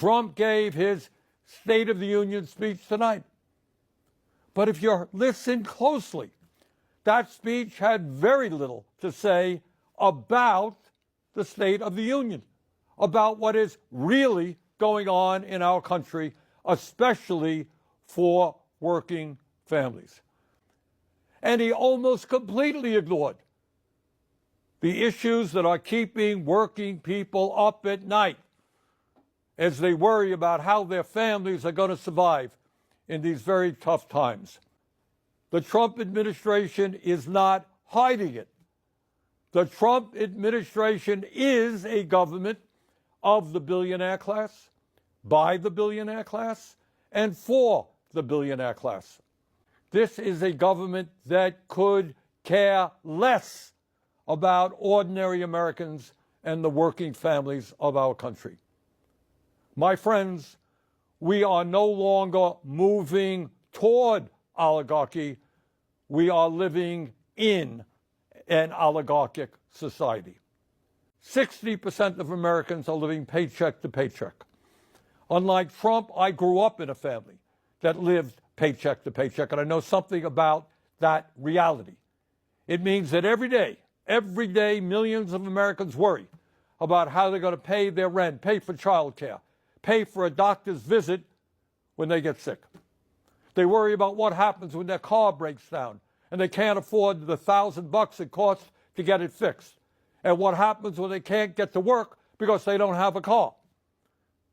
Trump gave his State of the Union speech tonight. But if you listen closely, that speech had very little to say about the State of the Union, about what is really going on in our country, especially for working families. And he almost completely ignored the issues that are keeping working people up at night as they worry about how their families are going to survive in these very tough times. The Trump administration is not hiding it. The Trump administration is a government of the billionaire class, by the billionaire class, and for the billionaire class. This is a government that could care less about ordinary Americans and the working families of our country. My friends, we are no longer moving toward oligarchy. We are living in an oligarchic society. 60% of Americans are living paycheck to paycheck. Unlike Trump, I grew up in a family that lived paycheck to paycheck, and I know something about that reality. It means that every day, millions of Americans worry about how they're going to pay their rent, pay for child care, pay for a doctor's visit when they get sick. They worry about what happens when their car breaks down and they can't afford the $1,000 it costs to get it fixed, and what happens when they can't get to work because they don't have a car.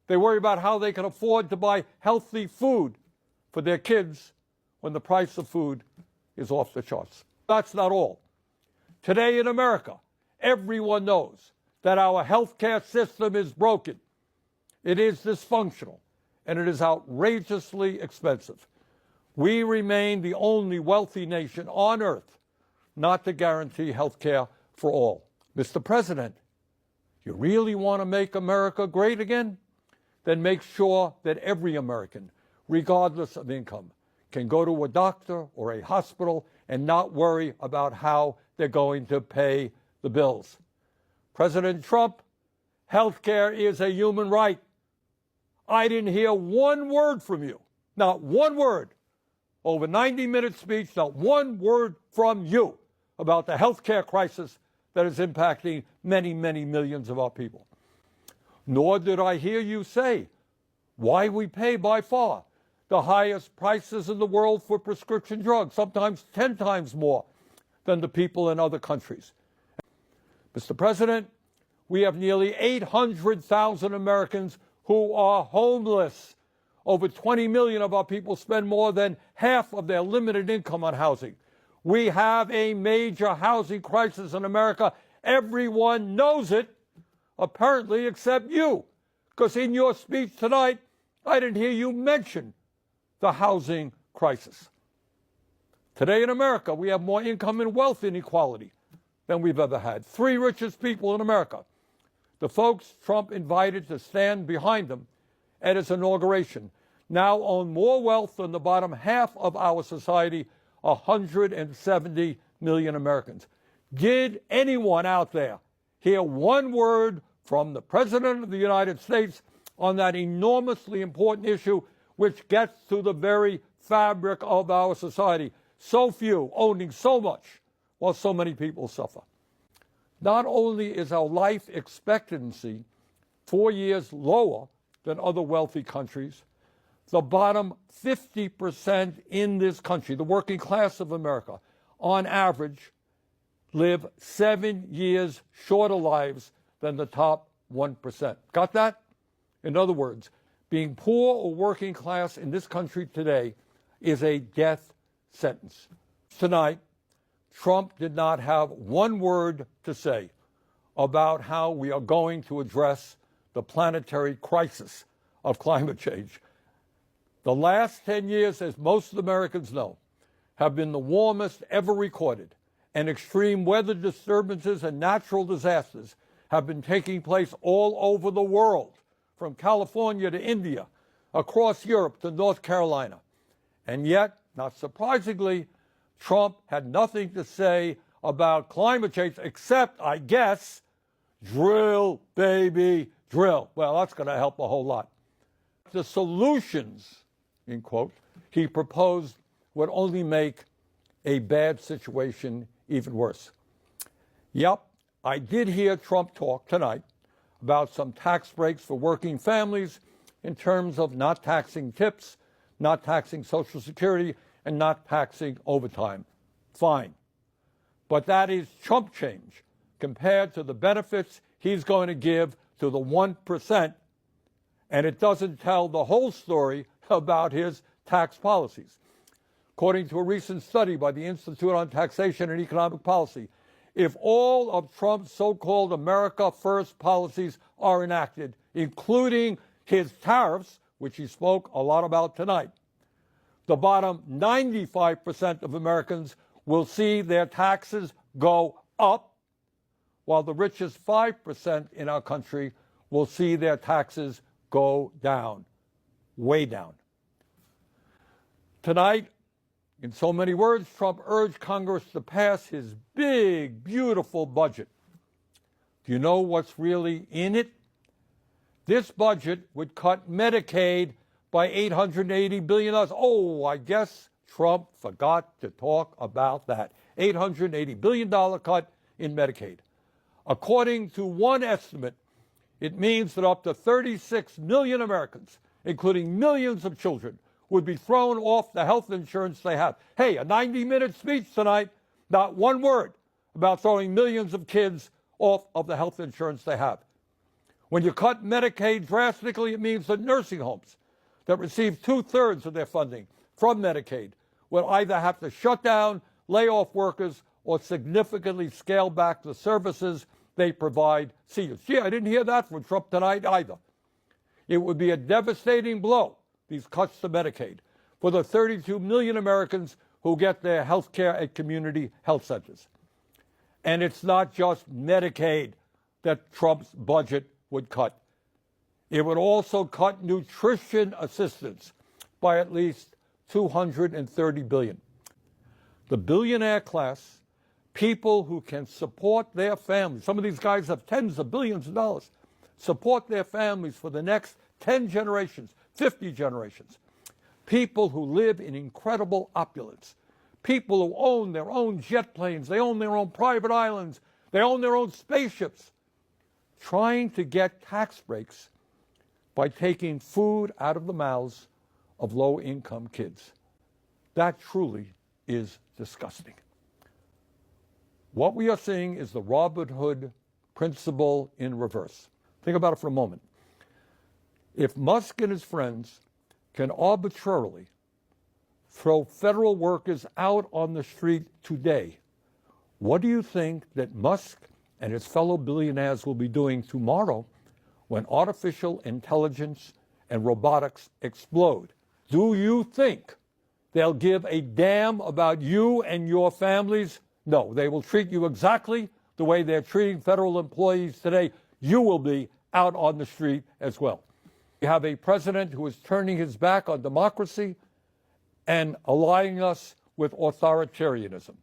They worry about how they can afford to buy healthy food for their kids when the price of food is off the charts. That's not all. Today in America, everyone knows that our healthcare system is broken. It is dysfunctional, and it is outrageously expensive. We remain the only wealthy nation on earth not to guarantee health care for all. Mr. President, you really want to make America great again? Then make sure that every American, regardless of income, can go to a doctor or a hospital and not worry about how they're going to pay the bills. President Trump, health care is a human right. I didn't hear one word from you, not one word, over 90-minute speech, not one word from you about the health care crisis that is impacting many, many millions of our people. Nor did I hear you say why we pay by far the highest prices in the world for prescription drugs, sometimes 10 times more than the people in other countries. Mr. President, we have nearly 800,000 Americans who are homeless. Over 20 million of our people spend more than half of their limited income on housing. We have a major housing crisis in America. Everyone knows it, apparently, except you, because in your speech tonight, I didn't hear you mention the housing crisis. Today in America, we have more income and wealth inequality than we've ever had. 3 richest people in America, the folks Trump invited to stand behind him at his inauguration, now own more wealth than the bottom half of our society, 170 million Americans. Did anyone out there hear one word from the President of the United States on that enormously important issue, which gets to the very fabric of our society? So few owning so much while so many people suffer. Not only is our life expectancy 4 years lower than other wealthy countries, the bottom 50% in this country, the working class of America, on average, live 7 years shorter lives than the top 1%. Got that? In other words, being poor or working class in this country today is a death sentence. Tonight, Trump did not have one word to say about how we are going to address the planetary crisis of climate change. The last 10 years, as most Americans know, have been the warmest ever recorded, and extreme weather disturbances and natural disasters have been taking place all over the world, from California to India, across Europe to North Carolina. And yet, not surprisingly, Trump had nothing to say about climate change except, I guess, drill, baby, drill. Well, that's going to help a whole lot. the solutions, in quote, he proposed would only make a bad situation even worse. Yep, I did hear Trump talk tonight about some tax breaks for working families in terms of not taxing tips, not taxing Social Security, and not taxing overtime. Fine. But that is chump change compared to the benefits he's going to give to the 1%, and it doesn't tell the whole story about his tax policies. According to a recent study by the Institute on Taxation and Economic Policy, if all of Trump's so-called America First policies are enacted, including his tariffs, which he spoke a lot about tonight, the bottom 95% of Americans will see their taxes go up, while the richest 5% in our country will see their taxes go down, way down. Tonight, in so many words, Trump urged Congress to pass his big, beautiful budget. Do you know what's really in it? This budget would cut Medicaid by $880 billion. Oh, I guess Trump forgot to talk about that. $880 billion cut in Medicaid. According to one estimate, it means that up to 36 million Americans, including millions of children, would be thrown off the health insurance they have. Hey, a 90-minute speech tonight, not one word about throwing millions of kids off of the health insurance they have. When you cut Medicaid drastically, it means that nursing homes that receive 2/3 of their funding from Medicaid will either have to shut down, lay off workers, or significantly scale back the services they provide seniors. Gee, I didn't hear that from Trump tonight either. It would be a devastating blow, these cuts to Medicaid, for the 32 million Americans who get their health care at community health centers. And it's not just Medicaid that Trump's budget would cut. It would also cut nutrition assistance by at least $230 billion. The billionaire class, people who can support their families, some of these guys have tens of billions of dollars, support their families for the next 10 generations, 50 generations. People who live in incredible opulence. People who own their own jet planes, they own their own private islands, they own their own spaceships. Trying to get tax breaks by taking food out of the mouths of low-income kids. That truly is disgusting. What we are seeing is the Robin Hood principle in reverse. Think about it for a moment. If Musk and his friends can arbitrarily throw federal workers out on the street today, what do you think that Musk and his fellow billionaires will be doing tomorrow when artificial intelligence and robotics explode? Do you think they'll give a damn about you and your families? No, they will treat you exactly the way they're treating federal employees today. You will be out on the street as well. You have a president who is turning his back on democracy and allying us with authoritarianism.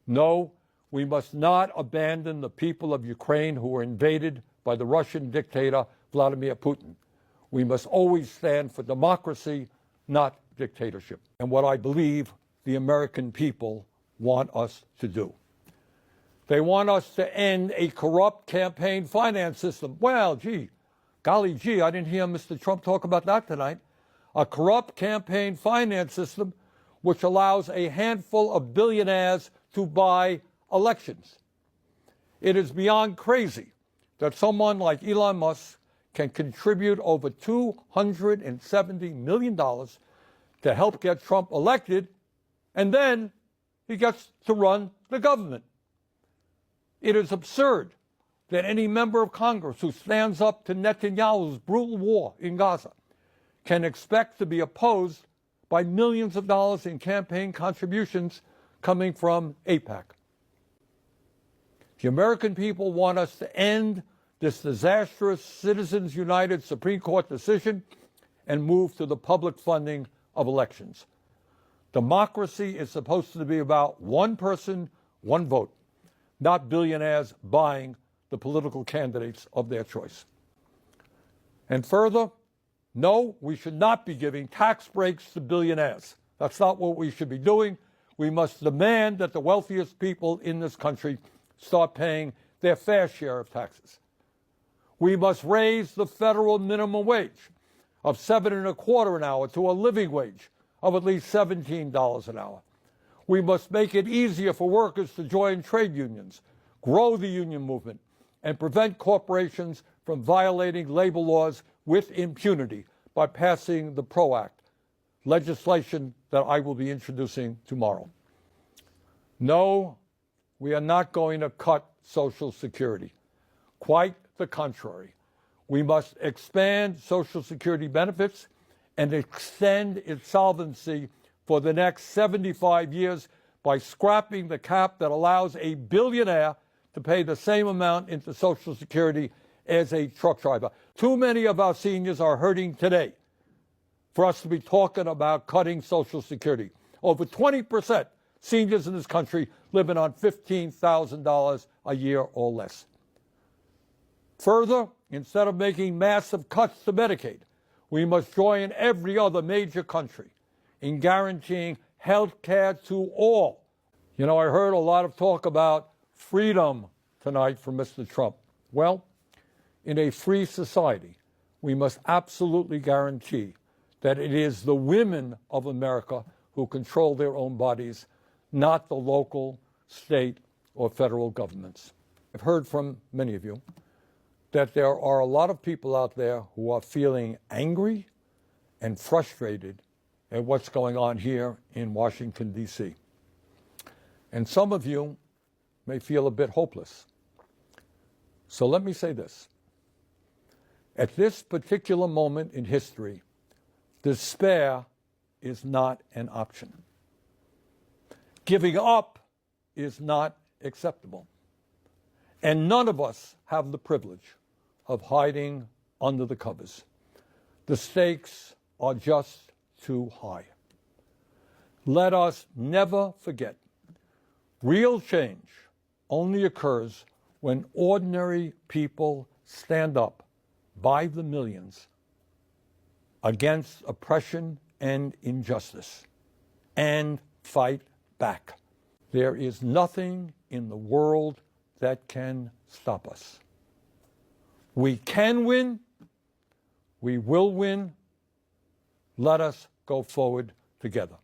No, we must not abandon the people of Ukraine who were invaded by the Russian dictator Vladimir Putin. We must always stand for democracy, not dictatorship. And what I believe the American people want us to do. They want us to end a corrupt campaign finance system. Well, golly gee, I didn't hear Mr. Trump talk about that tonight. A corrupt campaign finance system which allows a handful of billionaires to buy elections. It is beyond crazy that someone like Elon Musk can contribute over $270 million to help get Trump elected, and then he gets to run the government. It is absurd that any member of Congress who stands up to Netanyahu's brutal war in Gaza can expect to be opposed by millions of dollars in campaign contributions coming from AIPAC. The American people want us to end this disastrous Citizens United Supreme Court decision and move to the public funding of elections. Democracy is supposed to be about one person, one vote, not billionaires buying the political candidates of their choice. And further, No, we should not be giving tax breaks to billionaires. That's not what we should be doing. We must demand that the wealthiest people in this country start paying their fair share of taxes. We must raise the federal minimum wage of $7.25 an hour to a living wage of at least $17 an hour. We must make it easier for workers to join trade unions, grow the union movement, and prevent corporations from violating labor laws with impunity by passing the PRO Act, legislation that I will be introducing tomorrow. No, we are not going to cut Social Security. Quite the contrary. We must expand Social Security benefits and extend its solvency for the next 75 years by scrapping the cap that allows a billionaire to pay the same amount into Social Security as a truck driver. Too many of our seniors are hurting today for us to be talking about cutting Social Security. Over 20% seniors in this country living on $15,000 a year or less. Further, instead of making massive cuts to Medicaid, we must join every other major country in guaranteeing health care to all. You know, I heard a lot of talk about freedom tonight from Mr. Trump. Well, in a free society, we must absolutely guarantee that it is the women of America who control their own bodies, not the local, state, or federal governments. I've heard from many of you that there are a lot of people out there who are feeling angry and frustrated at what's going on here in Washington, D.C. And some of you may feel a bit hopeless. So let me say this. At this particular moment in history, despair is not an option. Giving up is not acceptable. And none of us have the privilege of hiding under the covers. The stakes are just too high. Let us never forget, real change only occurs when ordinary people stand up by the millions against oppression and injustice and fight back. There is nothing in the world that can stop us. We can win. We will win. Let us go forward together.